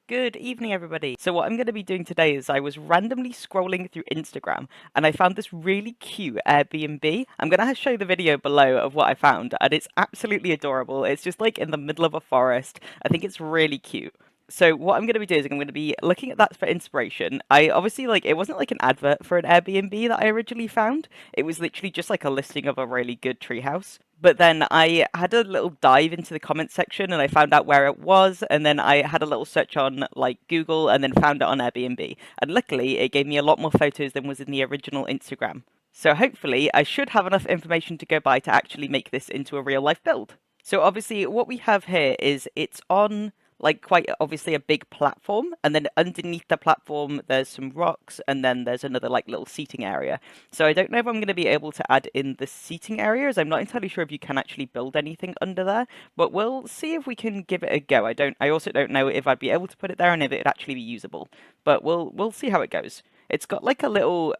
Good evening, everybody. So what I'm going to be doing today is I was randomly scrolling through Instagram and I found this really cute Airbnb. I'm going to show the video below of what I found, and it's absolutely adorable. It's just like in the middle of a forest. I think it's really cute. So what I'm going to be doing is I'm going to be looking at that for inspiration. I obviously it wasn't like an advert for an Airbnb that I originally found. It was literally just like a listing of a really good treehouse. But then I had a little dive into the comment section and I found out where it was, and then I had a little search on like Google and then found it on Airbnb. And luckily it gave me a lot more photos than was in the original Instagram. So hopefully I should have enough information to go by to actually make this into a real life build. So obviously what we have here is it's on like quite obviously a big platform, and then underneath the platform there's some rocks, and then there's another like little seating area. So I don't know if I'm going to be able to add in the seating areas. I'm not entirely sure if you can actually build anything under there, but we'll see if we can give it a go. I also don't know if I'd be able to put it there and if it'd actually be usable, but we'll see how it goes. It's got like a little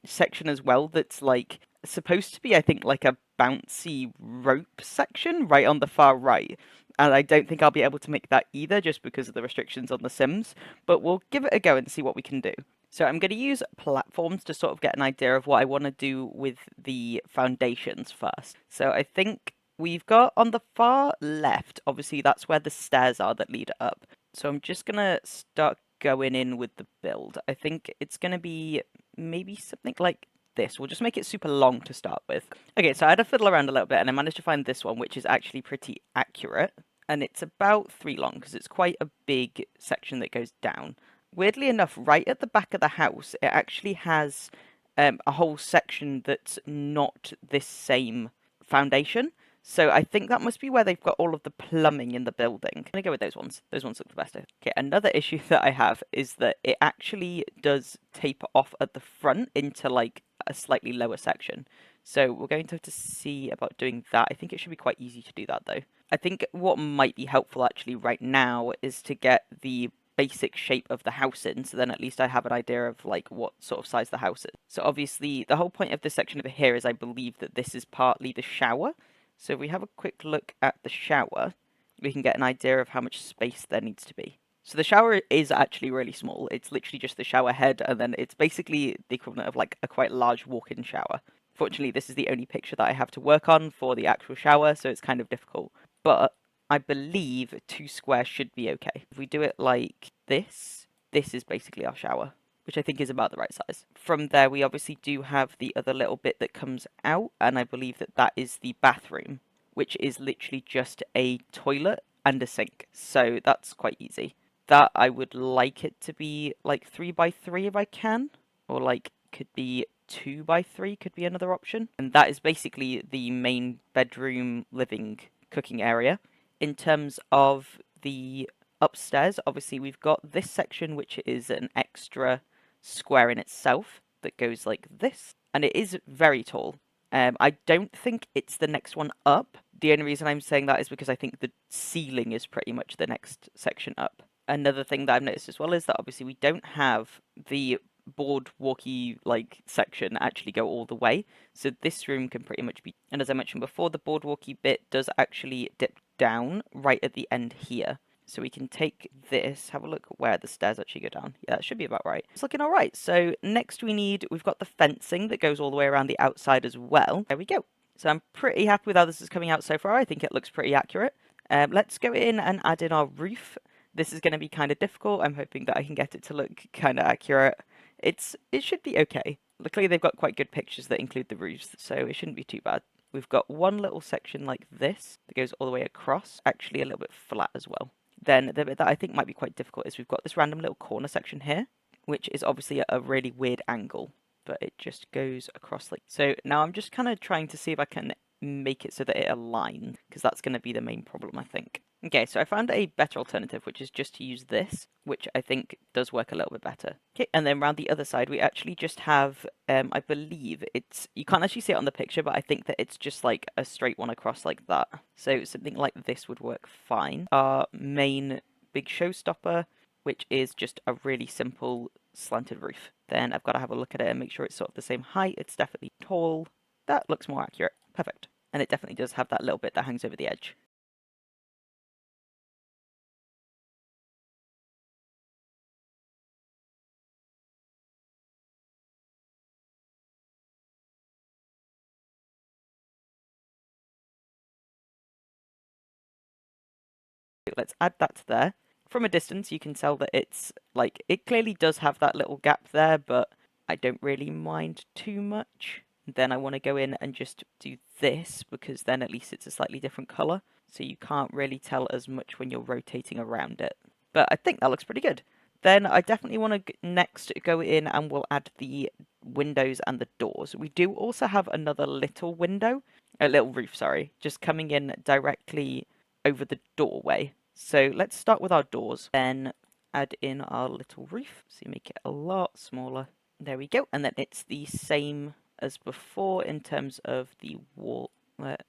section as well that's like supposed to be, I think, like a bouncy rope section right on the far right. And I don't think I'll be able to make that either just because of the restrictions on the Sims, but we'll give it a go and see what we can do. So I'm going to use platforms to sort of get an idea of what I want to do with the foundations first. So I think we've got on the far left, obviously that's where the stairs are that lead up. So I'm just going to start going in with the build. I think it's going to be maybe something like this. We'll just make it super long to start with. Okay, so I had to fiddle around a little bit and I managed to find this one, which is actually pretty accurate. And it's about 3 long because it's quite a big section that goes down. Weirdly enough, right at the back of the house, it actually has a whole section that's not this same foundation. So I think that must be where they've got all of the plumbing in the building. I'm gonna go with those ones. Those ones look the best. Okay, another issue that I have is that it actually does taper off at the front into like a slightly lower section. So we're going to have to see about doing that. I think it should be quite easy to do that though. I think what might be helpful actually right now is to get the basic shape of the house in, so then at least I have an idea of like what sort of size the house is. So obviously the whole point of this section over here is I believe that this is partly the shower. So if we have a quick look at the shower, we can get an idea of how much space there needs to be. So the shower is actually really small. It's literally just the shower head, and then it's basically the equivalent of like a quite large walk-in shower. Fortunately, this is the only picture that I have to work on for the actual shower, so it's kind of difficult. But I believe 2 squares should be okay. If we do it like this is basically our shower, which I think is about the right size. From there, we obviously do have the other little bit that comes out, and I believe that that is the bathroom, which is literally just a toilet and a sink. So that's quite easy. That I would like it to be like 3 by 3 if I can, or like could be 2 by 3 could be another option. And that is basically the main bedroom, living, cooking area. In terms of the upstairs, obviously we've got this section which is an extra square in itself that goes like this, and it is very tall. I don't think it's the next one up. The only reason I'm saying that is because I think the ceiling is pretty much the next section up. Another thing that I've noticed as well is that obviously we don't have the boardwalky like section actually go all the way, so this room can pretty much be, and as I mentioned before, the boardwalky bit does actually dip down right at the end here. So we can take this, have a look at where the stairs actually go down. Yeah, that should be about right. It's looking all right. So next we've got the fencing that goes all the way around the outside as well. There we go. So I'm pretty happy with how this is coming out so far. I think it looks pretty accurate. Let's go in and add in our roof. This is going to be kind of difficult. I'm hoping that I can get it to look kind of accurate. It should be okay. Luckily, they've got quite good pictures that include the roofs, so it shouldn't be too bad. We've got one little section like this that goes all the way across, actually a little bit flat as well. Then the bit that I think might be quite difficult is we've got this random little corner section here, which is obviously a really weird angle, but it just goes across like so. Now I'm just kind of trying to see if I can make it so that it aligns, because that's going to be the main problem, I think. Okay, so I found a better alternative, which is just to use this, which I think does work a little bit better. Okay, and then around the other side, we actually just have, I believe it's, you can't actually see it on the picture, but I think that it's just like a straight one across like that. So something like this would work fine. Our main big showstopper, which is just a really simple slanted roof. Then I've got to have a look at it and make sure it's sort of the same height. It's definitely tall. That looks more accurate. Perfect. And it definitely does have that little bit that hangs over the edge. Let's add that to there. From a distance, you can tell that it's like, it clearly does have that little gap there, but I don't really mind too much. Then I want to go in and just do this, because then at least it's a slightly different color, so you can't really tell as much when you're rotating around it. But I think that looks pretty good. Then I definitely want to next go in and we'll add the windows and the doors. We do also have another little window, a little roof, sorry, just coming in directly over the doorway. So let's start with our doors, then add in our little roof. So you make it a lot smaller. There we go. And then it's the same as before in terms of the wall,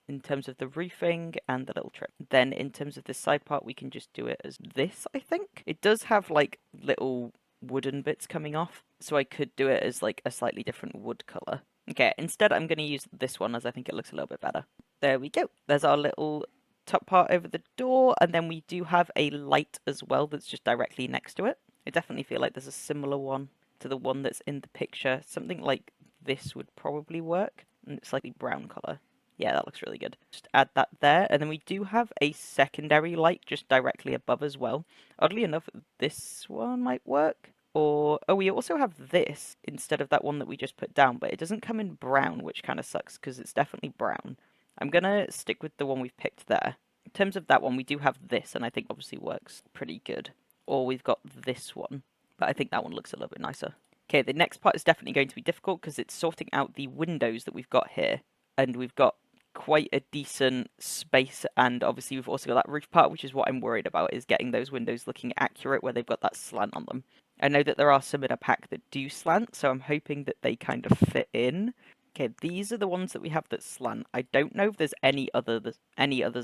in terms of the roofing and the little trim. Then in terms of this side part, we can just do it as this, I think. It does have like little wooden bits coming off, so I could do it as like a slightly different wood color. Okay, instead I'm going to use this one as I think it looks a little bit better. There we go. There's our little top part over the door, and then we do have a light as well that's just directly next to it. I definitely feel like there's a similar one to the one that's in the picture. Something like this would probably work, and it's slightly brown color. Yeah, that looks really good. Just add that there, and then we do have a secondary light just directly above as well. Oddly enough, this one might work. Or, oh, we also have this instead of that one that we just put down, but it doesn't come in brown, which kind of sucks because it's definitely brown. I'm going to stick with the one we've picked there. In terms of that one, we do have this, and I think obviously works pretty good. Or we've got this one, but I think that one looks a little bit nicer. Okay, the next part is definitely going to be difficult because it's sorting out the windows that we've got here. And we've got quite a decent space, and obviously we've also got that roof part, which is what I'm worried about, is getting those windows looking accurate where they've got that slant on them. I know that there are some in a pack that do slant, so I'm hoping that they kind of fit in. Okay, these are the ones that we have that slant. I don't know if there's any others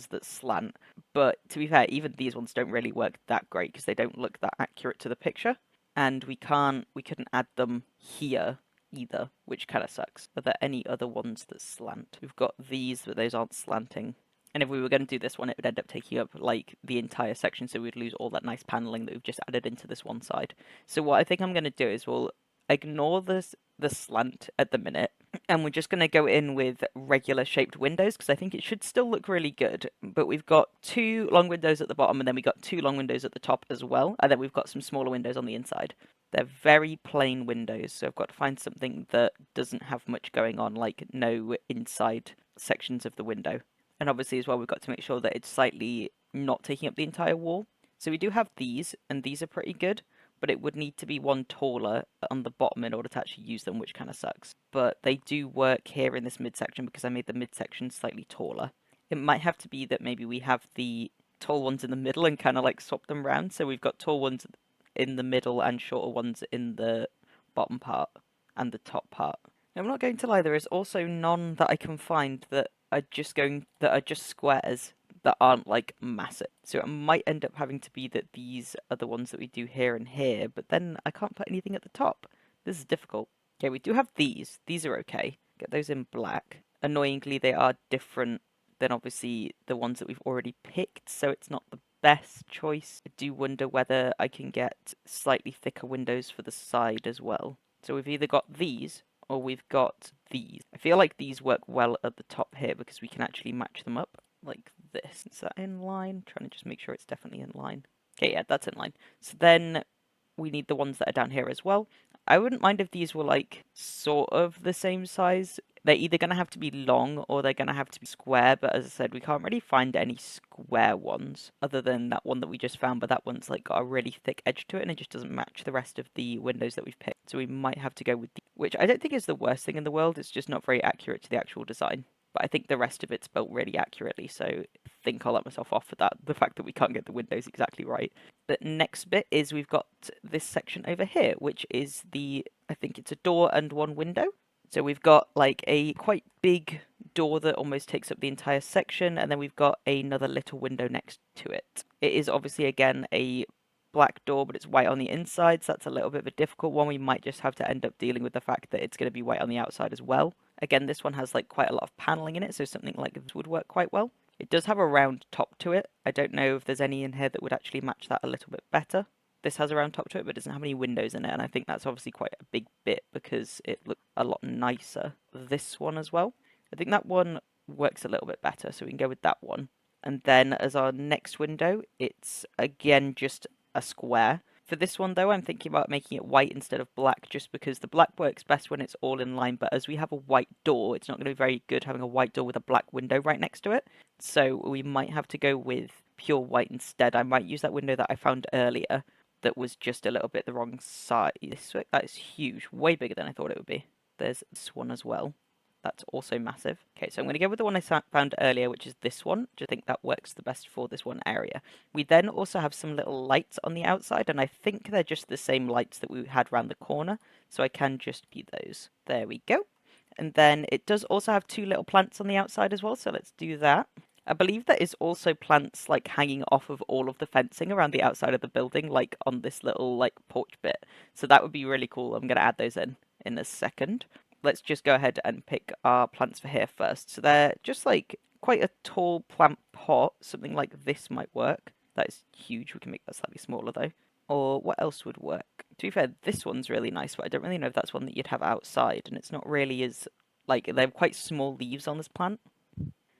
that slant, but to be fair, even these ones don't really work that great because they don't look that accurate to the picture. And we couldn't add them here either, which kind of sucks. Are there any other ones that slant? We've got these, but those aren't slanting. And if we were going to do this one, it would end up taking up like the entire section, so we'd lose all that nice paneling that we've just added into this one side. So what I think I'm going to do is we'll ignore the slant at the minute, and we're just going to go in with regular shaped windows because I think it should still look really good. But we've got 2 long windows at the bottom, and then we've got 2 long windows at the top as well, and then we've got some smaller windows on the inside. They're very plain windows, so I've got to find something that doesn't have much going on, like no inside sections of the window. And obviously as well, we've got to make sure that it's slightly not taking up the entire wall. So we do have these, and these are pretty good, but it would need to be one taller on the bottom in order to actually use them, which kind of sucks. But they do work here in this midsection because I made the midsection slightly taller. It might have to be that maybe we have the tall ones in the middle and kind of like swap them around. So we've got tall ones in the middle and shorter ones in the bottom part and the top part. Now, I'm not going to lie, there is also none that I can find that are just squares that aren't like massive. So it might end up having to be that these are the ones that we do here and here, but then I can't put anything at the top. This is difficult. Okay, we do have these. These are okay. Get those in black. Annoyingly, they are different than obviously the ones that we've already picked, so it's not the best choice. I do wonder whether I can get slightly thicker windows for the side as well. So we've either got these or we've got these. I feel like these work well at the top here because we can actually match them up like this. Is that in line? Trying to just make sure it's definitely in line. Okay, yeah, that's in line. So then we need the ones that are down here as well. I wouldn't mind if these were like sort of the same size. They're either going to have to be long or they're going to have to be square, but as I said, we can't really find any square ones other than that one that we just found, but that one's like got a really thick edge to it and it just doesn't match the rest of the windows that we've picked. So we might have to go with which I don't think is the worst thing in the world, it's just not very accurate to the actual design. But I think the rest of it's built really accurately, so I think I'll let myself off for that, the fact that we can't get the windows exactly right. The next bit is we've got this section over here, which is I think it's a door and one window. So we've got like a quite big door that almost takes up the entire section, and then we've got another little window next to it. It is obviously, again, a black door, but it's white on the inside, so that's a little bit of a difficult one. We might just have to end up dealing with the fact that it's going to be white on the outside as well. Again, this one has like quite a lot of paneling in it, so something like this would work quite well. It does have a round top to it. I don't know if there's any in here that would actually match that a little bit better. This has a round top to it, but doesn't have any windows in it, and I think that's obviously quite a big bit because it looks a lot nicer. This one as well. I think that one works a little bit better, so we can go with that one. And then as our next window, it's again just a square. For this one though, I'm thinking about making it white instead of black, just because the black works best when it's all in line, but as we have a white door, it's not going to be very good having a white door with a black window right next to it. So we might have to go with pure white instead. I might use that window that I found earlier that was just a little bit the wrong size. That is huge, way bigger than I thought it would be. There's this one as well. That's also massive. Okay, so I'm going to go with the one I found earlier, which is this one. I think that works the best for this one area. We then also have some little lights on the outside, and I think they're just the same lights that we had around the corner, so I can just be those. There we go. And then it does also have two little plants on the outside as well, so let's do that. I believe there is also plants like hanging off of all of the fencing around the outside of the building, like on this little like porch bit. So that would be really cool. I'm going to add those in a second. Let's just go ahead and pick our plants for here first. So they're just like quite a tall plant pot. Something like this might work. That is huge. We can make that slightly smaller though. Or what else would work? To be fair, this one's really nice, but I don't really know if that's one that you'd have outside. And it's not really as, like, they have quite small leaves on this plant.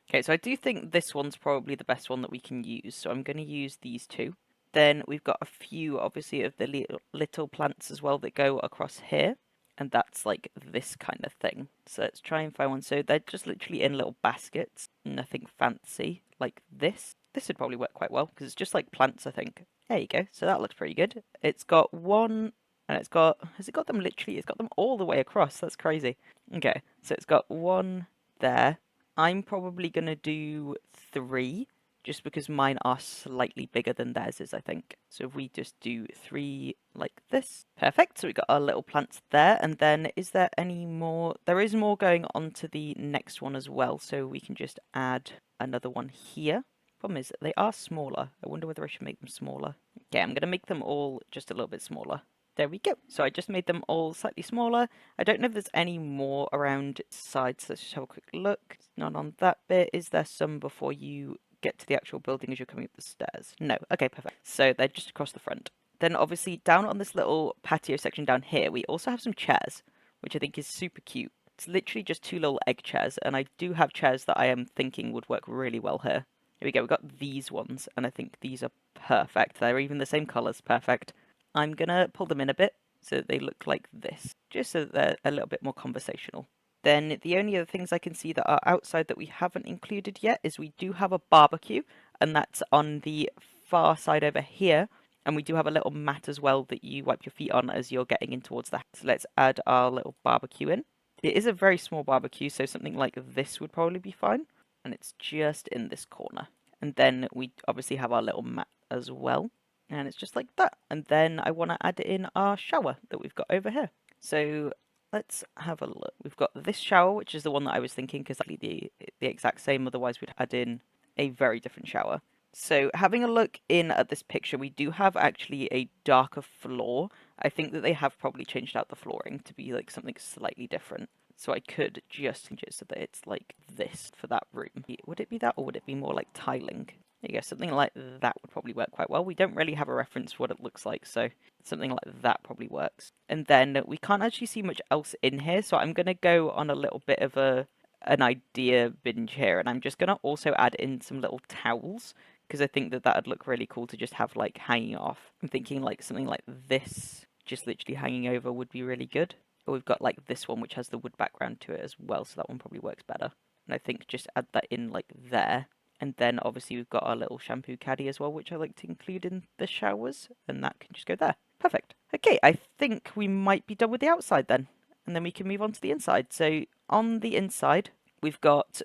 Okay, so I do think this one's probably the best one that we can use. So I'm going to use these two. Then we've got a few, obviously, of the little plants as well that go across here. And that's like this kind of thing. So let's try and find one. So they're just literally in little baskets. Nothing fancy like this. This would probably work quite well because it's just like plants, I think. There you go. So that looks pretty good. It's got one, and it's got, has it got them literally? It's got them all the way across. That's crazy. Okay, so it's got one there. I'm probably going to do 3. Just because mine are slightly bigger than theirs is, I think. So if we just do 3 like this. Perfect. So we got our little plants there. And then is there any more? There is more going on to the next one as well. So we can just add another one here. Problem is, they are smaller. I wonder whether I should make them smaller. Okay, I'm going to make them all just a little bit smaller. There we go. So I just made them all slightly smaller. I don't know if there's any more around sides. Let's just have a quick look. None on that bit. Is there some before you get to the actual building as you're coming up the stairs? No. Okay, perfect. So they're just across the front. Then obviously down on this little patio section down here, we also have some chairs, which I think is super cute. It's literally just 2 little egg chairs, and I do have chairs that I am thinking would work really well here. Here we go, we've got these ones, and I think these are perfect. They're even the same colours, perfect. I'm gonna pull them in a bit so that they look like this, just so that they're a little bit more conversational. Then the only other things I can see that are outside that we haven't included yet is we do have a barbecue, and that's on the far side over here. And we do have a little mat as well that you wipe your feet on as you're getting in towards the house. So let's add our little barbecue in. It is a very small barbecue, so something like this would probably be fine. And it's just in this corner. And then we obviously have our little mat as well. And it's just like that. And then I want to add in our shower that we've got over here. So let's have a look. We've got this shower, which is the one that I was thinking, because that'd be the exact same. Otherwise, we'd add in a very different shower. So having a look in at this picture, we do have actually a darker floor. I think that they have probably changed out the flooring to be like something slightly different. So I could just change it so that it's like this for that room. Would it be that, or would it be more like tiling? There you go, something like that would probably work quite well. We don't really have a reference for what it looks like, so something like that probably works. And then we can't actually see much else in here, so I'm going to go on a little bit of an idea binge here, and I'm just going to also add in some little towels, because I think that that'd look really cool to just have like hanging off. I'm thinking like something like this, just literally hanging over would be really good. Or we've got like this one, which has the wood background to it as well, so that one probably works better. And I think just add that in like there. And then obviously we've got our little shampoo caddy as well, which I like to include in the showers, and that can just go there. Perfect. Okay, I think we might be done with the outside then, and then we can move on to the inside. So on the inside, we've got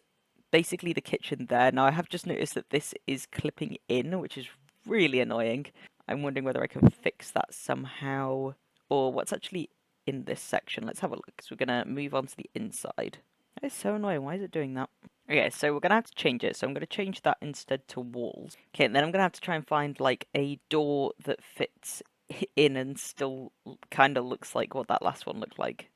basically the kitchen there. Now I have just noticed that this is clipping in, which is really annoying. I'm wondering whether I can fix that somehow, or what's actually in this section. Let's have a look. So we're going to move on to the inside. That is so annoying. Why is it doing that? Okay, so we're going to have to change it. So I'm going to change that instead to walls. Okay, and then I'm going to have to try and find like a door that fits in and still kind of looks like what that last one looked like.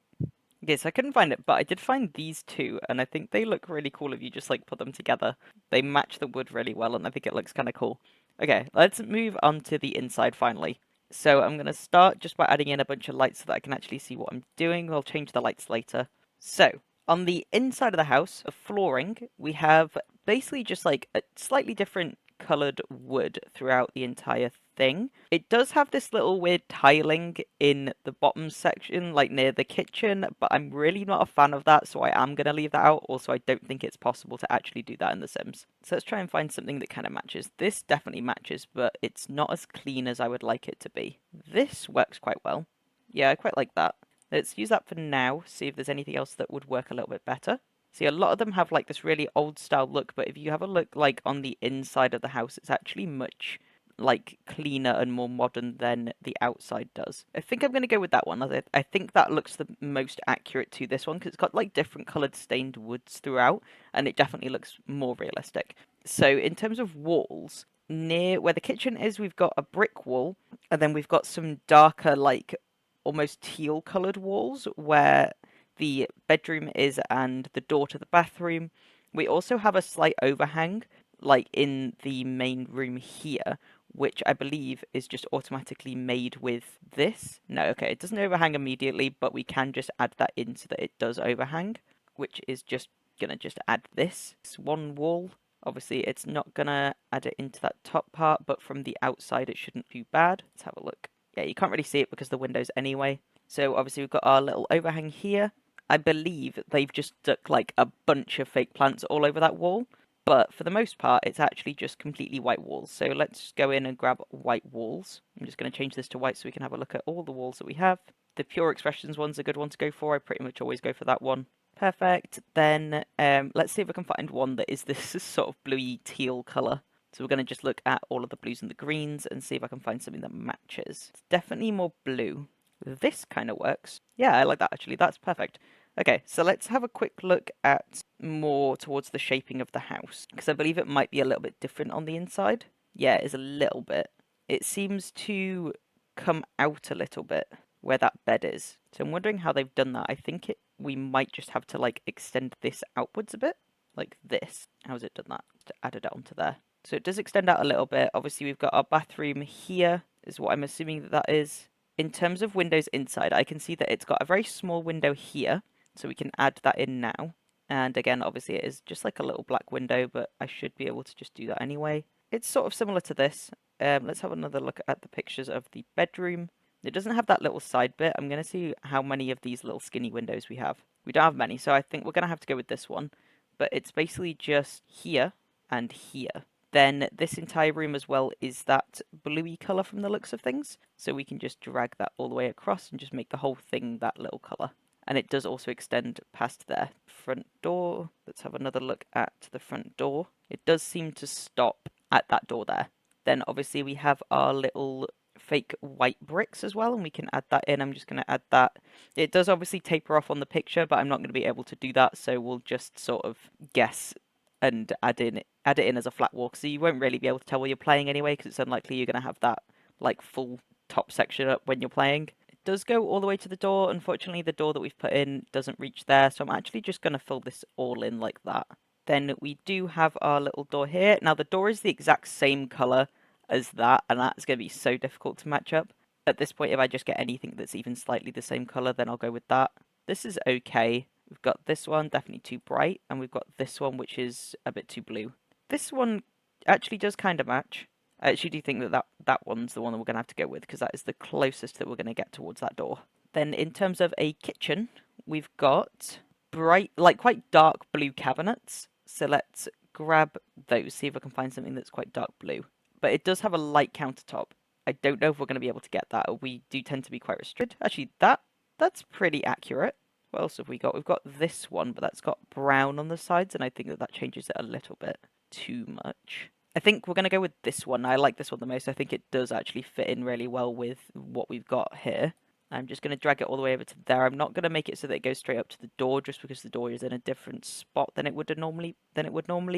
Okay, so I couldn't find it, but I did find these two, and I think they look really cool if you just like put them together. They match the wood really well, and I think it looks kind of cool. Okay, let's move on to the inside finally. So I'm going to start just by adding in a bunch of lights so that I can actually see what I'm doing. I'll change the lights later. So On the inside of the house, the flooring, we have basically just like a slightly different colored wood throughout the entire thing. It does have this little weird tiling in the bottom section, like near the kitchen, but I'm really not a fan of that, so I am going to leave that out. Also, I don't think it's possible to actually do that in The Sims. So let's try and find something that kind of matches. This definitely matches, but it's not as clean as I would like it to be. This works quite well. Yeah, I quite like that. Let's use that for now, see if there's anything else that would work a little bit better. See, a lot of them have like this really old style look, but if you have a look like on the inside of the house, it's actually much like cleaner and more modern than the outside does. I think I'm going to go with that one. I think that looks the most accurate to this one because it's got like different coloured stained woods throughout, and it definitely looks more realistic. So in terms of walls, near where the kitchen is, we've got a brick wall, and then we've got some darker like almost teal coloured walls where the bedroom is and the door to the bathroom. We also have a slight overhang, like in the main room here, which I believe is just automatically made with this. No, okay, it doesn't overhang immediately, but we can just add that in so that it does overhang, which is just gonna just add this one wall. Obviously, it's not gonna add it into that top part, but from the outside, it shouldn't be bad. Let's have a look. Yeah, you can't really see it because of the windows anyway. So obviously we've got our little overhang here. I believe they've just stuck like a bunch of fake plants all over that wall. But for the most part, it's actually just completely white walls. So let's go in and grab white walls. I'm just going to change this to white so we can have a look at all the walls that we have. The Pure Expressions one's a good one to go for. I pretty much always go for that one. Perfect. Then let's see if I can find one that is this sort of bluey teal colour. So we're going to just look at all of the blues and the greens and see if I can find something that matches. It's definitely more blue. This kind of works. Yeah, I like that actually. That's perfect. Okay, so let's have a quick look at more towards the shaping of the house, because I believe it might be a little bit different on the inside. Yeah, it is a little bit. It seems to come out a little bit where that bed is. So I'm wondering how they've done that. I think we might just have to like extend this outwards a bit, like this. How's it done that? To add it onto there. So it does extend out a little bit. Obviously, we've got our bathroom here, is what I'm assuming that that is. In terms of windows inside, I can see that it's got a very small window here, so we can add that in now. And again, obviously it is just like a little black window, but I should be able to just do that anyway. It's sort of similar to this. Let's have another look at the pictures of the bedroom. It doesn't have that little side bit. I'm going to see how many of these little skinny windows we have. We don't have many, so I think we're going to have to go with this one. But it's basically just here and here. Then this entire room as well is that bluey colour from the looks of things. So we can just drag that all the way across and just make the whole thing that little colour. And it does also extend past there. Front door, let's have another look at the front door. It does seem to stop at that door there. Then obviously we have our little fake white bricks as well, and we can add that in. I'm just going to add that. It does obviously taper off on the picture, but I'm not going to be able to do that, so we'll just sort of guess and add it in as a flat wall, so you won't really be able to tell where you're playing anyway, because it's unlikely you're going to have that like full top section up when you're playing. It does go all the way to the door. Unfortunately, the door that we've put in doesn't reach there, so I'm actually just going to fill this all in like that. Then we do have our little door here. Now the door is the exact same colour as that, and that's going to be so difficult to match up. At this point, if I just get anything that's even slightly the same colour, then I'll go with that. This is okay. We've got this one, definitely too bright, and we've got this one, which is a bit too blue. This one actually does kind of match. I actually do think that one's the one that we're going to have to go with, because that is the closest that we're going to get towards that door. Then in terms of a kitchen, we've got bright, like quite dark blue cabinets. So let's grab those, see if I can find something that's quite dark blue. But it does have a light countertop. I don't know if we're going to be able to get that. We do tend to be quite restricted. Actually, that's pretty accurate. What else have we got? We've got this one, but that's got brown on the sides, and I think that changes it a little bit too much. I think we're going to go with this one. I like this one the most. I think it does actually fit in really well with what we've got here. I'm just going to drag it all the way over to there. I'm not going to make it so that it goes straight up to the door, just because the door is in a different spot than it would normally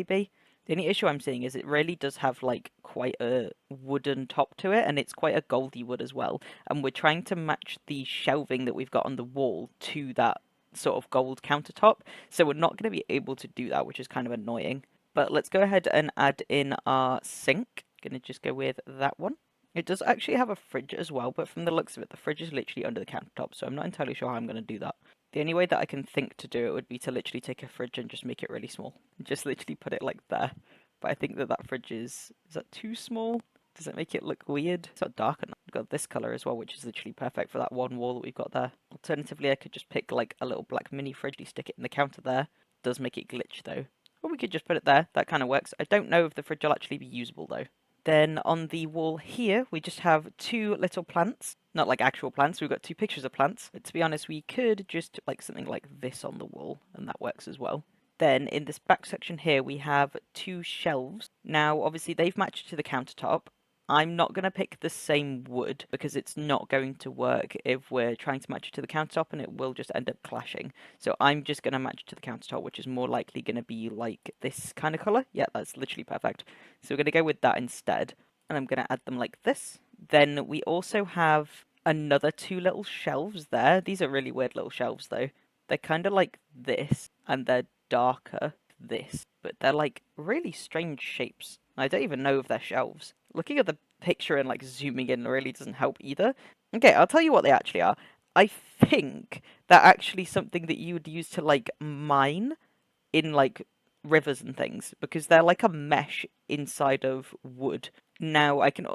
be. The only issue I'm seeing is it really does have like quite a wooden top to it, and it's quite a goldy wood as well. And we're trying to match the shelving that we've got on the wall to that sort of gold countertop, so we're not going to be able to do that, which is kind of annoying. But let's go ahead and add in our sink. Gonna just go with that one. It does actually have a fridge as well, but from the looks of it, the fridge is literally under the countertop, so I'm not entirely sure how I'm going to do that. The only way that I can think to do it would be to literally take a fridge and just make it really small. Just literally put it like there. But I think that that fridge is that too small? Does it make it look weird? It's not dark enough. We've got this color as well, which is literally perfect for that one wall that we've got there. Alternatively, I could just pick like a little black mini fridge, stick it in the counter there. Does make it glitch though. Or we could just put it there. That kind of works. I don't know if the fridge will actually be usable though. Then on the wall here, we just have two little plants. Not like actual plants, we've got two pictures of plants. But to be honest, we could just like something like this on the wall, and that works as well. Then in this back section here, we have two shelves. Now, obviously, they've matched to the countertop. I'm not going to pick the same wood because it's not going to work if we're trying to match it to the countertop, and it will just end up clashing. So I'm just going to match it to the countertop, which is more likely going to be like this kind of color. Yeah, that's literally perfect. So we're going to go with that instead, and I'm going to add them like this. Then we also have another two little shelves there. These are really weird little shelves though. They're kind of like this, and they're darker this, but they're like really strange shapes. I don't even know if they're shelves. Looking at the picture and like zooming in really doesn't help either. Okay, I'll tell you what they actually are. I think they're actually something that you would use to like mine in like rivers and things, because they're like a mesh inside of wood. Now, I can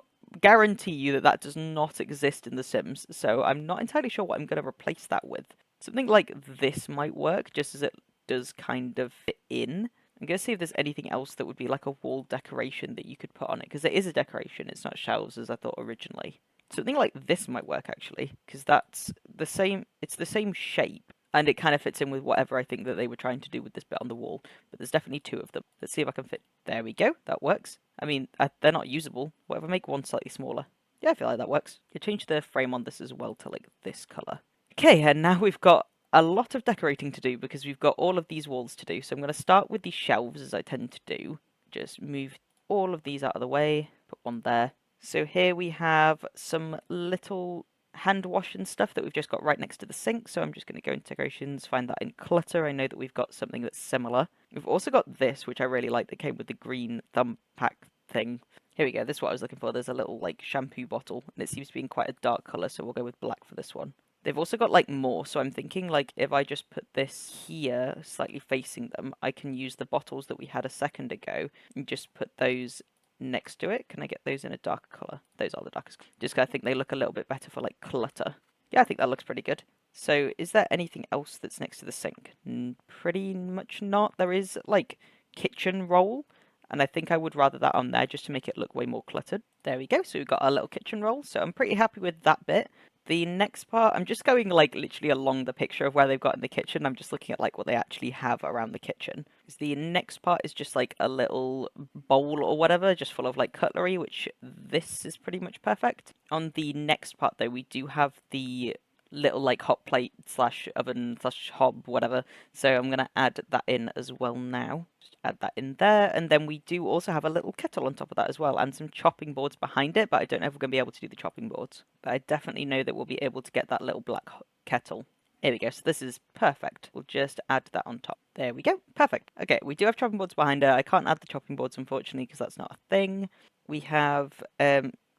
guarantee you that that does not exist in The Sims, so I'm not entirely sure what I'm going to replace that with. Something like this might work, just as it does kind of fit in. I'm going to see if there's anything else that would be like a wall decoration that you could put on it, because it is a decoration, it's not shelves as I thought originally. Something like this might work actually, because that's the same, it's the same shape, and it kind of fits in with whatever I think that they were trying to do with this bit on the wall. But there's definitely two of them. Let's see if I can fit. There we go, that works. I mean, they're not usable. What if I make one slightly smaller? Yeah, I feel like that works. You change the frame on this as well to like this colour. Okay, and now we've got a lot of decorating to do because we've got all of these walls to do. So I'm going to start with these shelves as I tend to do. Just move all of these out of the way, put one there. So here we have some little hand wash and stuff that we've just got right next to the sink. So I'm just going to go into decorations, find that in clutter. I know that we've got something that's similar. We've also got this, which I really like, that came with the green thumb pack thing. Here we go, this is what I was looking for. There's a little like shampoo bottle, and it seems to be in quite a dark colour, so we'll go with black for this one. They've also got like more, so I'm thinking like if I just put this here, slightly facing them, I can use the bottles that we had a second ago and just put those next to it. Can I get those in a darker colour? Those are the darkest. Just I think they look a little bit better for like clutter. Yeah, I think that looks pretty good. So is there anything else that's next to the sink? Pretty much not. There is like kitchen roll, and I think I would rather that on there just to make it look way more cluttered. There we go. So we've got our little kitchen roll. So I'm pretty happy with that bit. The next part, I'm just going like literally along the picture of where they've got in the kitchen. I'm just looking at like what they actually have around the kitchen. The next part is just like a little bowl or whatever, just full of like cutlery, which this is pretty much perfect. On the next part though, we do have the little like hot plate slash oven slash hob, whatever. So I'm going to add that in as well now. Just add that in there. And then we do also have a little kettle on top of that as well, and some chopping boards behind it, but I don't know if we're going to be able to do the chopping boards. But I definitely know that we'll be able to get that little black kettle. Here we go, so this is perfect. We'll just add that on top. There we go, perfect. Okay, we do have chopping boards behind her. I can't add the chopping boards, unfortunately, because that's not a thing. We have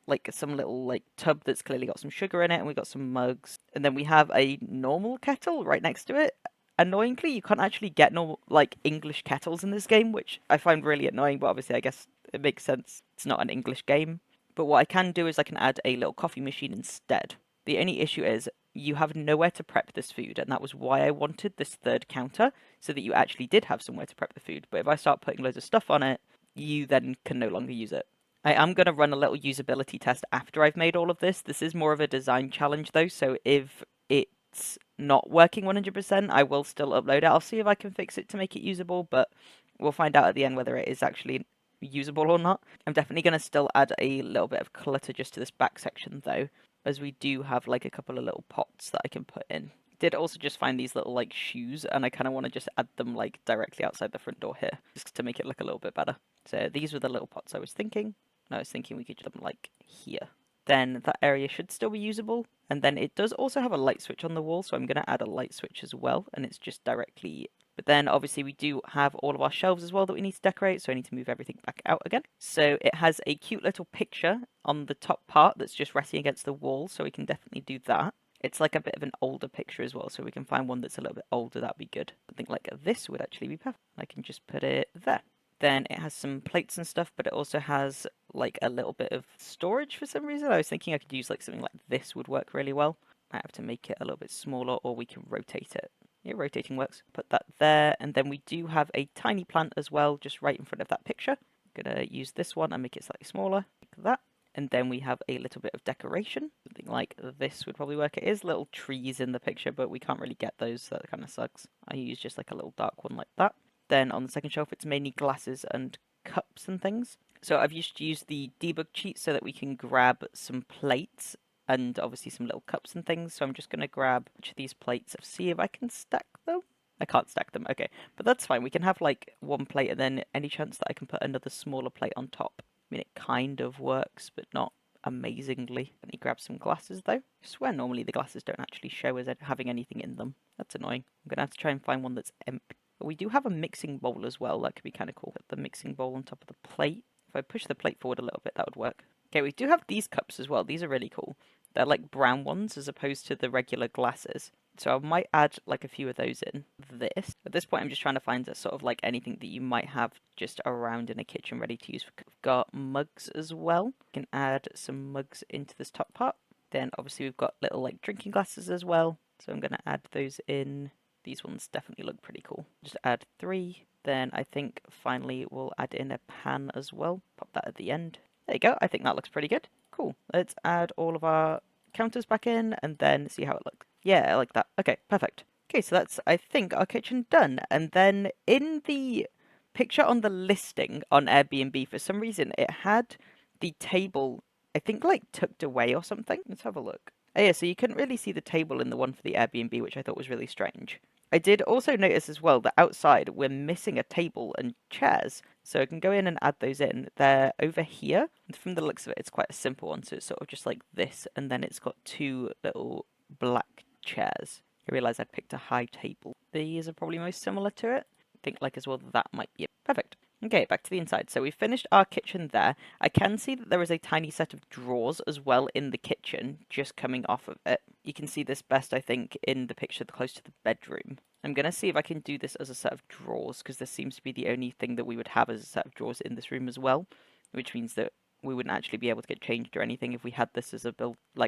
like some little like tub that's clearly got some sugar in it, and we've got some mugs. And then we have a normal kettle right next to it. Annoyingly, you can't actually get normal like English kettles in this game, which I find really annoying, but obviously I guess it makes sense. It's not an English game. But what I can do is I can add a little coffee machine instead. The only issue is you have nowhere to prep this food, and that was why I wanted this third counter, so that you actually did have somewhere to prep the food. But if I start putting loads of stuff on it, you then can no longer use it. I am going to run a little usability test after I've made all of this. This is more of a design challenge though, so if it's not working 100%, I will still upload it. I'll see if I can fix it to make it usable, but we'll find out at the end whether it is actually usable or not. I'm definitely going to still add a little bit of clutter just to this back section though, as we do have like a couple of little pots that I can put in. Did also just find these little like shoes, and I kind of want to just add them like directly outside the front door here, just to make it look a little bit better. So these were the little pots I was thinking. I was thinking we could do them like here. Then that area should still be usable. And then it does also have a light switch on the wall, so I'm going to add a light switch as well, and it's just directly. But then obviously we do have all of our shelves as well that we need to decorate, so I need to move everything back out again. So it has a cute little picture on the top part that's just resting against the wall, so we can definitely do that. It's like a bit of an older picture as well, so we can find one that's a little bit older. That'd be good. I think like this would actually be perfect. I can just put it there. Then it has some plates and stuff, but it also has like a little bit of storage for some reason. I was thinking I could use like something like this would work really well. I have to make it a little bit smaller, or we can rotate it. Yeah, rotating works. Put that there, and then we do have a tiny plant as well, just right in front of that picture. I'm gonna use this one and make it slightly smaller, like that. And then we have a little bit of decoration. Something like this would probably work. It is little trees in the picture, but we can't really get those, so that kind of sucks. I use just like a little dark one like that. Then on the second shelf, it's mainly glasses and cups and things. So I've used the debug cheat so that we can grab some plates and obviously some little cups and things. So I'm just going to grab each of these plates, see if I can stack them. I can't stack them, okay. But that's fine. We can have like one plate and then any chance that I can put another smaller plate on top. I mean, it kind of works, but not amazingly. Let me grab some glasses though. I swear normally the glasses don't actually show as having anything in them. That's annoying. I'm going to have to try and find one that's empty. But we do have a mixing bowl as well. That could be kind of cool. Put the mixing bowl on top of the plate. If I push the plate forward a little bit, that would work. Okay, we do have these cups as well. These are really cool. They're like brown ones as opposed to the regular glasses. So I might add like a few of those in this. At this point, I'm just trying to find a sort of like anything that you might have just around in a kitchen ready to use. We've got mugs as well. We can add some mugs into this top part. Then obviously we've got little like drinking glasses as well. So I'm going to add those in. These ones definitely look pretty cool. Just add 3. Then I think finally we'll add in a pan as well. Pop that at the end. There you go. I think that looks pretty good. Cool. Let's add all of our counters back in and then see how it looks. Yeah, I like that. Okay, perfect. Okay, so that's, I think, our kitchen done. And then in the picture on the listing on Airbnb, for some reason, it had the table, I think, like tucked away or something. Let's have a look. Oh, yeah, so you couldn't really see the table in the one for the Airbnb, which I thought was really strange. I did also notice as well that outside we're missing a table and chairs. So I can go in and add those in. They're over here. And from the looks of it, it's quite a simple one. So it's sort of just like this. And then it's got 2 little black chairs. I realised I'd picked a high table. These are probably most similar to it. I think like as well that might be it. Perfect. Okay, back to the inside. So we've finished our kitchen there. I can see that there is a tiny set of drawers as well in the kitchen, just coming off of it. You can see this best, I think, in the picture close to the bedroom. I'm going to see if I can do this as a set of drawers, because this seems to be the only thing that we would have as a set of drawers in this room as well, which means that we wouldn't actually be able to get changed or anything if we had this as a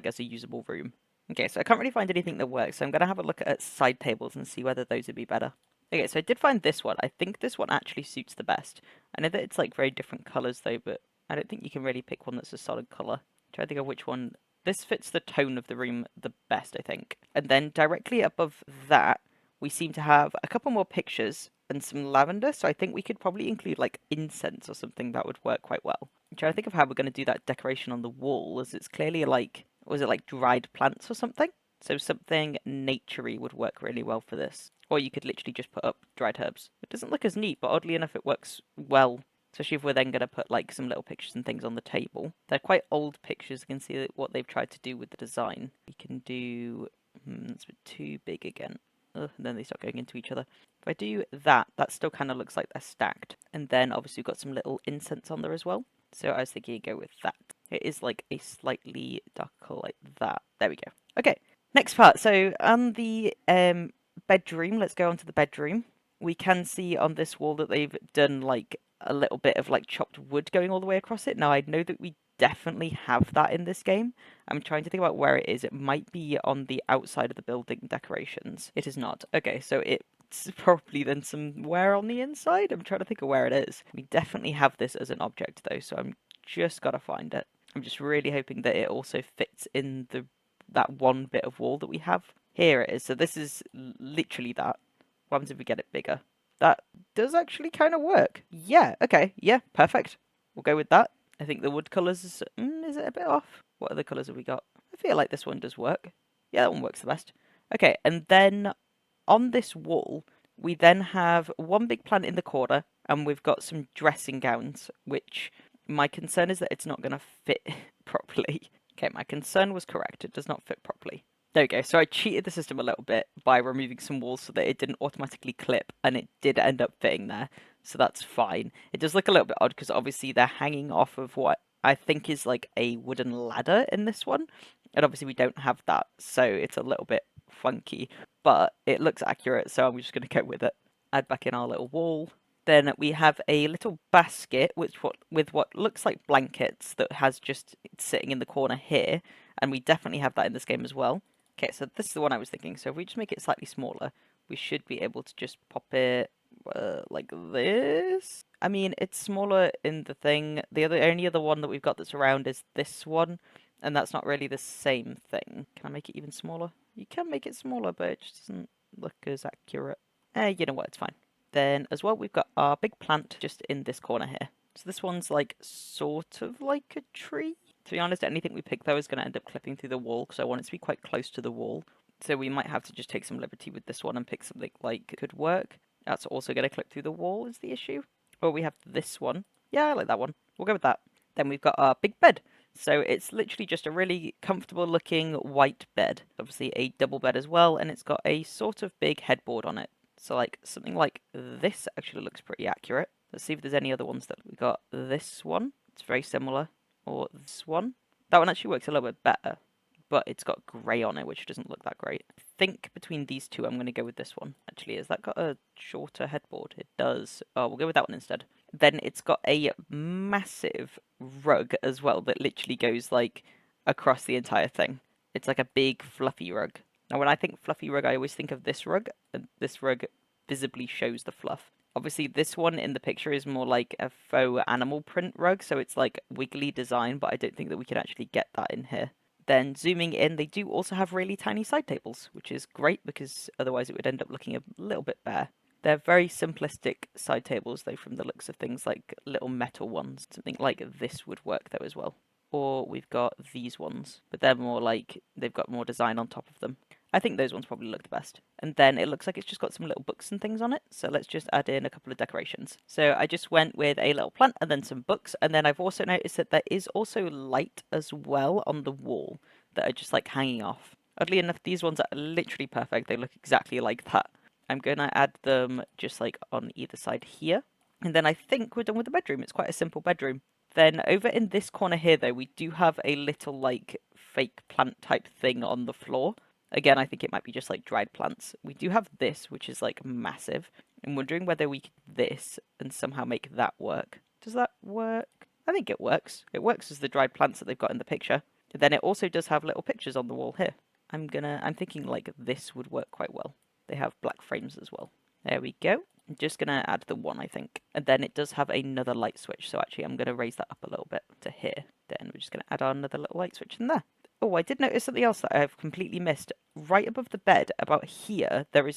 as a usable room. Okay, so I can't really find anything that works, so I'm going to have a look at side tables and see whether those would be better. Okay, so I did find this one. I think this one actually suits the best. I know that it's like very different colours though, but I don't think you can really pick one that's a solid colour. Try to think of which one. This fits the tone of the room the best, I think. And then directly above that, we seem to have a couple more pictures and some lavender, so I think we could probably include like incense or something that would work quite well. I'm trying to think of how we're going to do that decoration on the wall, as it's clearly like, was it like dried plants or something? So something naturey would work really well for this. Or you could literally just put up dried herbs. It doesn't look as neat, but oddly enough it works well. Especially if we're then going to put like some little pictures and things on the table. They're quite old pictures. You can see what they've tried to do with the design. You can do... that's a bit too big again. Ugh, and then they start going into each other. If I do that, that still kind of looks like they're stacked. And then obviously we've got some little incense on there as well. So I was thinking go with that. It is like a slightly darker like that. There we go. Okay, next part. So on the bedroom, let's go on to the bedroom. We can see on this wall that they've done like a little bit of like chopped wood going all the way across it. Now I know that we definitely have that in this game. I'm trying to think about where it is. It might be on the outside of the building decorations. It is not. Okay, so it's probably then somewhere on the inside. I'm trying to think of where it is. We definitely have this as an object though, so I'm just gotta find it. I'm just really hoping that it also fits in that one bit of wall that we have. Here it is. So this is literally that. What happens if we get it bigger? That does actually kind of work. Yeah, okay. Yeah, perfect. We'll go with that. I think the wood colours is it a bit off? What other colours have we got? I feel like this one does work. Yeah, that one works the best. Okay, and then on this wall, we then have one big plant in the corner, and we've got some dressing gowns, which my concern is that it's not going to fit properly. Okay, my concern was correct. It does not fit properly. There we go. So I cheated the system a little bit by removing some walls so that it didn't automatically clip, and it did end up fitting there. So that's fine. It does look a little bit odd because obviously they're hanging off of what I think is like a wooden ladder in this one. And obviously we don't have that, so it's a little bit funky, but it looks accurate, so I'm just going to go with it. Add back in our little wall. Then we have a little basket with what looks like blankets that has just sitting in the corner here, and we definitely have that in this game as well. Okay, so this is the one I was thinking. So if we just make it slightly smaller, we should be able to just pop it like this. I mean, it's smaller in the thing. The only other one that we've got that's around is this one, and that's not really the same thing. Can I make it even smaller? You can make it smaller, but it just doesn't look as accurate. You know what, it's fine. Then as well, we've got our big plant just in this corner here. So this one's like sort of like a tree. To be honest, anything we pick though is going to end up clipping through the wall, because I want it to be quite close to the wall. So we might have to just take some liberty with this one and pick something like could work. That's also going to clip through the wall is the issue. Or we have this one. Yeah, I like that one. We'll go with that. Then we've got our big bed. So it's literally just a really comfortable looking white bed. Obviously a double bed as well, and it's got a sort of big headboard on it. So like something like this actually looks pretty accurate. Let's see if there's any other ones that we got. This one, it's very similar. Or this one. That one actually works a little bit better, but it's got grey on it, which doesn't look that great. I think between these two, I'm going to go with this one. Actually, has that got a shorter headboard? It does. Oh, we'll go with that one instead. Then it's got a massive rug as well that literally goes like across the entire thing. It's like a big fluffy rug. Now, when I think fluffy rug, I always think of this rug, and this rug visibly shows the fluff. Obviously, this one in the picture is more like a faux animal print rug, so it's like wiggly design, but I don't think that we can actually get that in here. Then zooming in, they do also have really tiny side tables, which is great because otherwise it would end up looking a little bit bare. They're very simplistic side tables though from the looks of things, like little metal ones. Something like this would work though as well. Or we've got these ones, but they're more like, they've got more design on top of them. I think those ones probably look the best. And then it looks like it's just got some little books and things on it. So let's just add in a couple of decorations. So I just went with a little plant and then some books. And then I've also noticed that there is also light as well on the wall that are just like hanging off. Oddly enough, these ones are literally perfect. They look exactly like that. I'm going to add them just like on either side here. And then I think we're done with the bedroom. It's quite a simple bedroom. Then over in this corner here, though, we do have a little like fake plant type thing on the floor. Again, I think it might be just like dried plants. We do have this, which is like massive. I'm wondering whether we could this and somehow make that work. Does that work? I think it works. It works as the dried plants that they've got in the picture. And then it also does have little pictures on the wall here. I'm thinking like this would work quite well. They have black frames as well. There we go. I'm just going to add the one, I think. And then it does have another light switch. So actually, I'm going to raise that up a little bit to here. Then we're just going to add on another little light switch in there. Oh, I did notice something else that I've completely missed. Right above the bed, about here, there is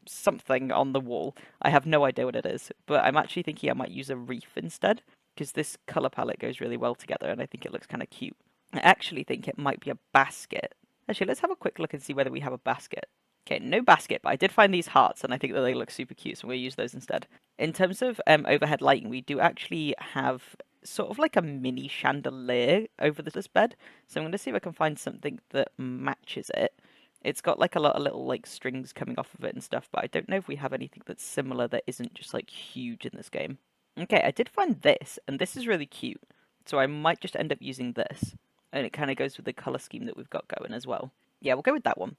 something on the wall. I have no idea what it is, but I'm actually thinking I might use a reef instead, because this colour palette goes really well together, and I think it looks kind of cute. I actually think it might be a basket. Actually, let's have a quick look and see whether we have a basket. Okay, no basket, but I did find these hearts, and I think that they look super cute, so we'll use those instead. In terms of overhead lighting, we do actually have sort of like a mini chandelier over this bed. So I'm going to see if I can find something that matches it. It's got like a lot of little like strings coming off of it and stuff, but I don't know if we have anything that's similar that isn't just like huge in this game. Okay, I did find this, and this is really cute. So I might just end up using this. And it kind of goes with the colour scheme that we've got going as well. Yeah, we'll go with that one.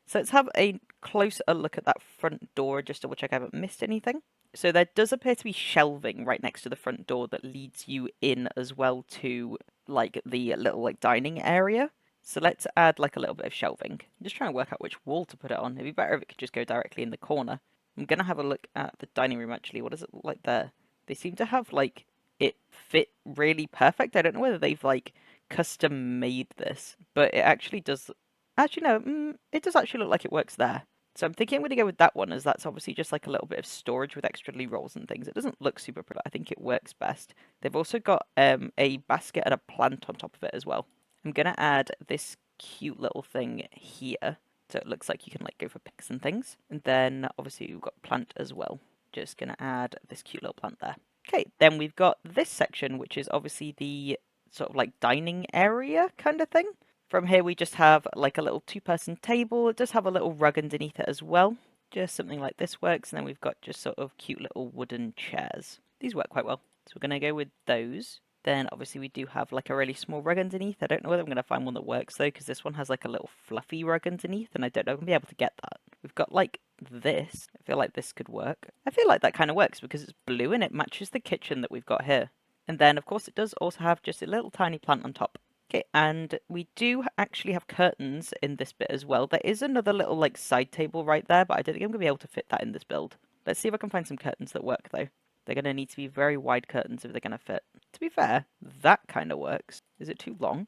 So let's have a closer look at that front door just to double check I haven't missed anything. So there does appear to be shelving right next to the front door that leads you in as well to like the little like dining area. So let's add like a little bit of shelving. I'm just trying to work out which wall to put it on. It'd be better if it could just go directly in the corner. I'm going to have a look at the dining room actually. What does it look like there? They seem to have like it fit really perfect. I don't know whether they've like custom made this, but it actually does. Actually, no, it does actually look like it works there. So I'm thinking I'm going to go with that one, as that's obviously just like a little bit of storage with extra loo rolls and things. It doesn't look super pretty, but I think it works best. They've also got a basket and a plant on top of it as well. I'm going to add this cute little thing here, so it looks like you can like go for pics and things. And then obviously we've got plant as well. Just going to add this cute little plant there. Okay, then we've got this section, which is obviously the sort of like dining area kind of thing. From here, we just have like a little two-person table. It does have a little rug underneath it as well. Just something like this works. And then we've got just sort of cute little wooden chairs. These work quite well. So we're going to go with those. Then obviously we do have like a really small rug underneath. I don't know whether I'm going to find one that works though, because this one has like a little fluffy rug underneath, and I don't know if I'm going to be able to get that. We've got like this. I feel like this could work. I feel like that kind of works because it's blue and it matches the kitchen that we've got here. And then of course it does also have just a little tiny plant on top. Okay, and we do actually have curtains in this bit as well. There is another little like side table right there, but I don't think I'm going to be able to fit that in this build. Let's see if I can find some curtains that work though. They're going to need to be very wide curtains if they're going to fit. To be fair, that kind of works. Is it too long?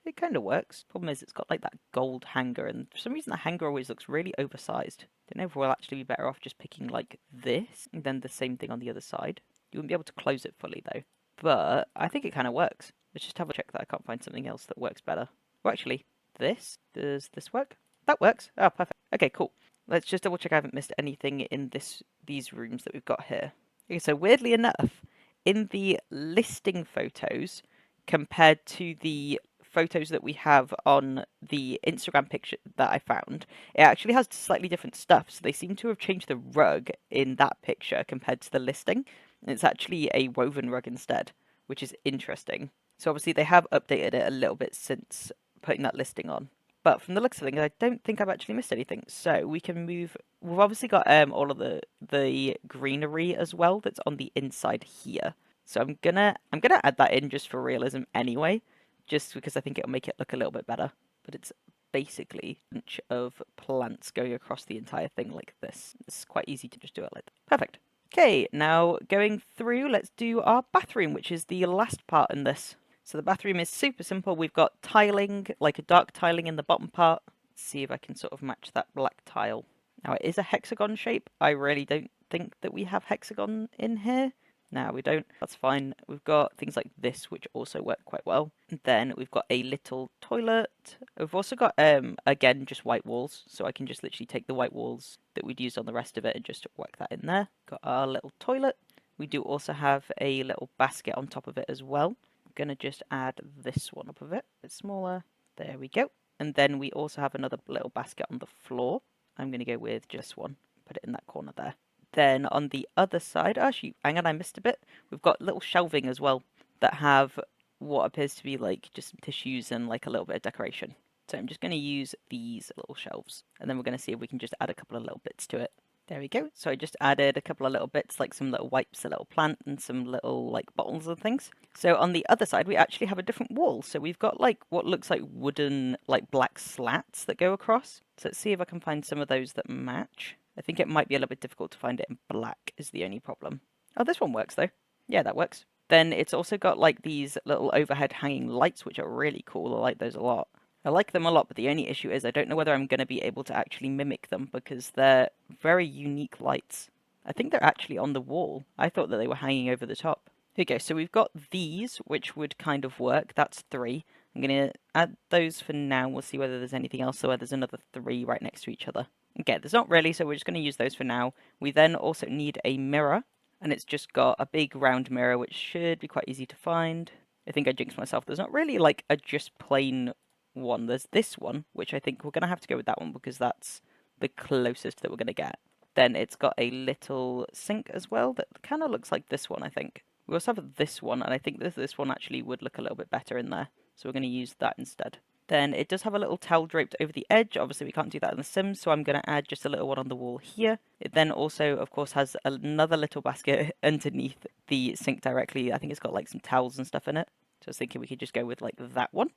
It kind of works. Problem is it's got like that gold hanger, and for some reason the hanger always looks really oversized. Don't know if we'll actually be better off just picking like this, and then the same thing on the other side. You wouldn't be able to close it fully though. But I think it kind of works. Let's just have a check that I can't find something else that works better. Well, actually, this. Does this work? That works. Oh, perfect. Okay, cool. Let's just double check I haven't missed anything in these rooms that we've got here. Okay, so weirdly enough, in the listing photos compared to the photos that we have on the Instagram picture that I found, it actually has slightly different stuff. So they seem to have changed the rug in that picture compared to the listing. It's actually a woven rug instead, which is interesting. So obviously they have updated it a little bit since putting that listing on. But from the looks of things, I don't think I've actually missed anything. So we can move. We've obviously got all of the greenery as well that's on the inside here. So I'm gonna add that in just for realism anyway, just because I think it'll make it look a little bit better. But it's basically a bunch of plants going across the entire thing like this. It's quite easy to just do it like that. Perfect. Okay, now going through, let's do our bathroom, which is the last part in this. So the bathroom is super simple. We've got tiling, like a dark tiling in the bottom part. Let's see if I can sort of match that black tile. Now it is a hexagon shape. I really don't think that we have hexagon in here. No, we don't. That's fine. We've got things like this, which also work quite well. And then we've got a little toilet. We've also got, again, just white walls. So I can just literally take the white walls that we'd used on the rest of it and just work that in there. Got our little toilet. We do also have a little basket on top of it as well. I'm going to just add this one up of it. A bit smaller. There we go. And then we also have another little basket on the floor. I'm going to go with just one. Put it in that corner there. Then on the other side, actually, hang on, I missed a bit. We've got little shelving as well that have what appears to be like just some tissues and like a little bit of decoration. So I'm just going to use these little shelves, and then we're going to see if we can just add a couple of little bits to it. There we go. So I just added a couple of little bits, like some little wipes, a little plant, and some little like bottles and things. So on the other side, we actually have a different wall. So we've got like what looks like wooden, like black slats that go across. So let's see if I can find some of those that match. I think it might be a little bit difficult to find it in black is the only problem. Oh, this one works though. Yeah, that works. Then it's also got like these little overhead hanging lights, which are really cool. I like those a lot. I like them a lot, but the only issue is I don't know whether I'm going to be able to actually mimic them because they're very unique lights. I think they're actually on the wall. I thought that they were hanging over the top. Here we go. So we've got these, which would kind of work. That's 3. I'm going to add those for now. We'll see whether there's anything else. So there's another 3 right next to each other. Okay, there's not really, so we're just going to use those for now. We then also need a mirror, and it's just got a big round mirror, which should be quite easy to find. I think I jinxed myself. There's not really like a just plain one. There's this one, which I think we're going to have to go with that one because that's the closest that we're going to get. Then it's got a little sink as well that kind of looks like this one, I think. We also have this one, and I think this one actually would look a little bit better in there. So we're going to use that instead. Then it does have a little towel draped over the edge. Obviously, we can't do that in The Sims, so I'm going to add just a little one on the wall here. It then also, of course, has another little basket underneath the sink directly. I think it's got like some towels and stuff in it. So I was thinking we could just go with like that one.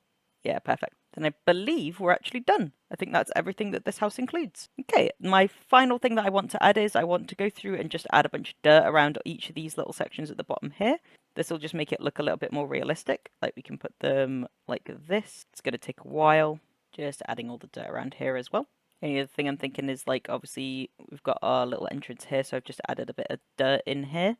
Yeah, perfect. Then I believe we're actually done. I think that's everything that this house includes. Okay, my final thing that I want to add is I want to go through and just add a bunch of dirt around each of these little sections at the bottom here. This will just make it look a little bit more realistic. Like we can put them like this. It's going to take a while. Just adding all the dirt around here as well. Any other thing I'm thinking is like obviously we've got our little entrance here, so I've just added a bit of dirt in here.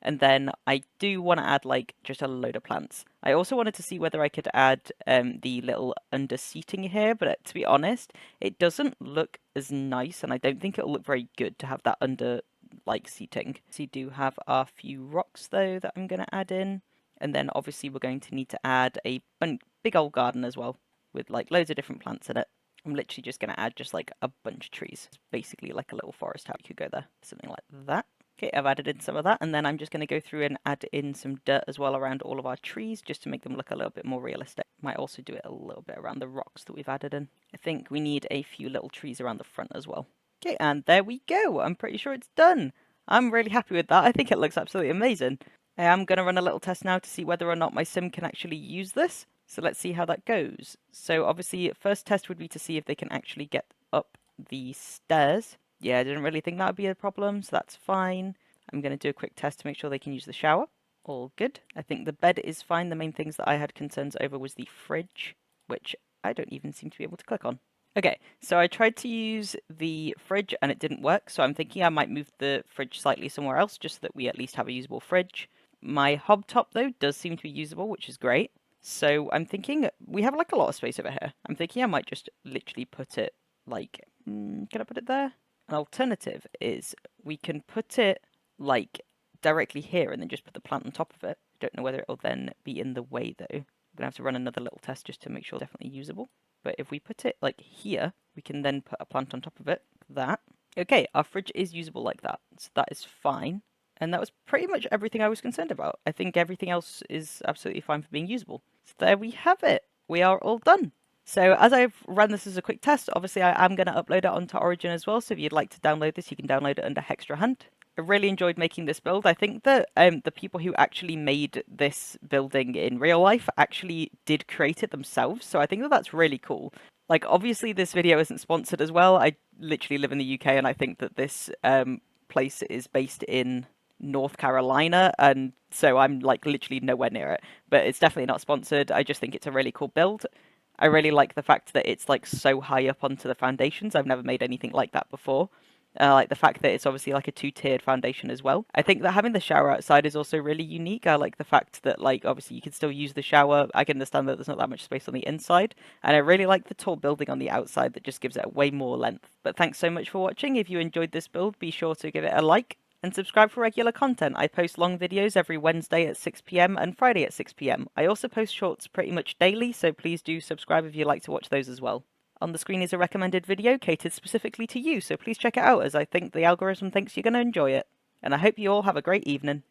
And then I do want to add like just a load of plants. I also wanted to see whether I could add the little under seating here, but to be honest, it doesn't look as nice, and I don't think it'll look very good to have that under like seating. So you do have a few rocks though that I'm going to add in, and then obviously we're going to need to add a big old garden as well with like loads of different plants in it. I'm literally just going to add just like a bunch of trees. It's basically like a little forest. How you could go there, something like that. Okay, I've added in some of that, and then I'm just going to go through and add in some dirt as well around all of our trees, just to make them look a little bit more realistic. Might also do it a little bit around the rocks that we've added in. I think we need a few little trees around the front as well. Okay, and there we go. I'm pretty sure it's done. I'm really happy with that. I think it looks absolutely amazing. I am going to run a little test now to see whether or not my sim can actually use this. So let's see how that goes. So obviously, first test would be to see if they can actually get up the stairs. Yeah, I didn't really think that would be a problem, so that's fine. I'm going to do a quick test to make sure they can use the shower. All good. I think the bed is fine. The main things that I had concerns over was the fridge, which I don't even seem to be able to click on. Okay, so I tried to use the fridge and it didn't work, so I'm thinking I might move the fridge slightly somewhere else just so that we at least have a usable fridge. My hob top, though, does seem to be usable, which is great. So I'm thinking we have like a lot of space over here. I'm thinking I might just literally put it like, can I put it there? An alternative is we can put it like directly here and then just put the plant on top of it. I don't know whether it'll then be in the way though. I'm gonna have to run another little test just to make sure it's definitely usable. But if we put it like here, we can then put a plant on top of it. That. Okay, our fridge is usable like that. So that is fine. And that was pretty much everything I was concerned about. I think everything else is absolutely fine for being usable. So there we have it. We are all done. So as I've run this as a quick test, obviously I am going to upload it onto Origin as well. So if you'd like to download this, you can download it under HextraHunt. I really enjoyed making this build. I think that the people who actually made this building in real life actually did create it themselves. So I think that that's really cool. Like, obviously this video isn't sponsored as well. I literally live in the UK and I think that this place is based in North Carolina, and so I'm like literally nowhere near it. But it's definitely not sponsored. I just think it's a really cool build. I really like the fact that it's like so high up onto the foundations. I've never made anything like that before. I like the fact that it's obviously like a two-tiered foundation as well. I think that having the shower outside is also really unique. I like the fact that like obviously you can still use the shower. I can understand that there's not that much space on the inside. And I really like the tall building on the outside that just gives it way more length. But thanks so much for watching. If you enjoyed this build, be sure to give it a like. And subscribe for regular content. I post long videos every Wednesday at 6 PM and Friday at 6 PM. I also post shorts pretty much daily, so please do subscribe if you'd like to watch those as well. On the screen is a recommended video catered specifically to you, so please check it out as I think the algorithm thinks you're going to enjoy it. And I hope you all have a great evening.